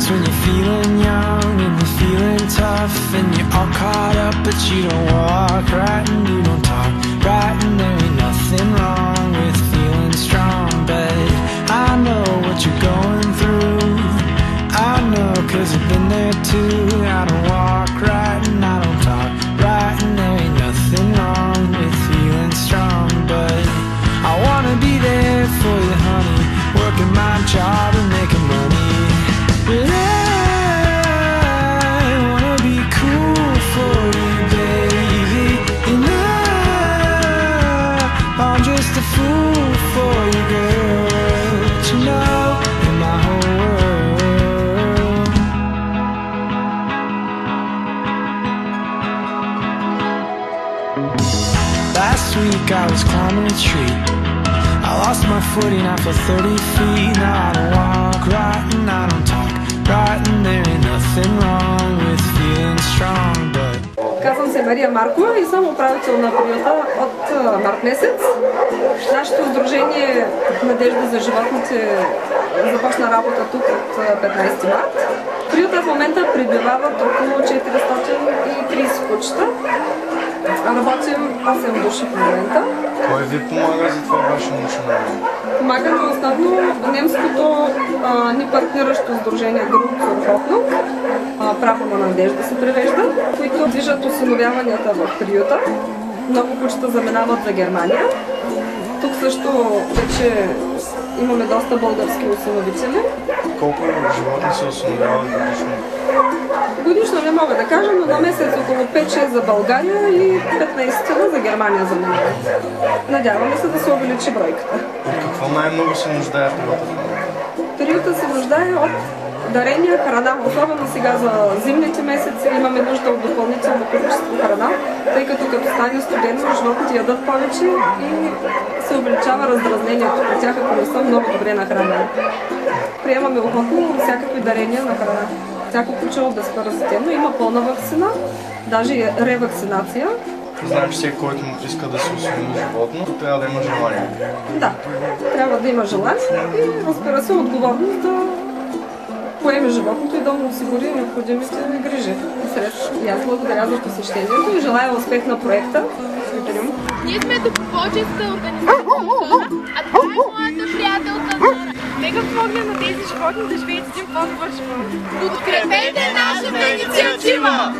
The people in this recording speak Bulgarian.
That's when you're feeling young and you're feeling tough, and you're all caught up, but you don't walk right and you don't talk right, and there ain't nothing wrong with feeling strong. But I know what you're going through, I know, 'cause I've been there too. I don't walk right and I don't talk right, and there ain't nothing wrong with feeling strong. But I wanna be there for you, honey, working my job and making money. But I wanna be cool for you, baby, and I'm just a fool for you, girl. But you know, you're my whole world. Last week I was climbing a tree, I lost my footing after 30 feet. Now I don't walk right and I don't talk right, and there ain't nothing wrong with feeling strong. But Казвам се Мария Маркова и съм управител на приюта от март месец. Нашето сдружение Надежда за животните започна работа тук от 15 март. Приюта в момента пребивават около 430 кучета. Работим 8 души в момента. Кой ви помага за това ваше начинание? Помага ни основно немското ни партниращо сдружение Груп Сурхопнок, право на Надежда се превежда, които движат осиновяванията в приюта. Много кучета заминават за Германия. Тук също вече имаме доста български осиновители. Колко животни се осиновяват годишно? Годишно не мога да кажа, но на месец около 5-6 за България и 15 за Германия заминават. Надяваме се да се увеличи бройката. От какво най-много се нуждае приюта? Приюта се нуждае от дарения, храна, особено сега за зимните месеци имаме нужда от допълнително количество храна, тъй като стане студено, животните ядат повече и се увеличава раздразнението при тях, ако не са много добре нахранени. Приемаме охотно всякакви дарения на храна. Всяко куче е безпаразитено, има пълна вакцина, даже и ревакцинация. Знаем, че всеки, който иска да се осинови животно, трябва да има желание. Да, трябва да има желание и, разбира се, отговорност да поеме животното и да му осигури необходимите грижи и средства. И аз благодаря за посещението и желая успех на проекта. Ние сме доброволческа организация, а това е моята приятелка Нора. Нека помогнем на тези животни да живеят един по-добър живот. Подкрепете нашата инициатива!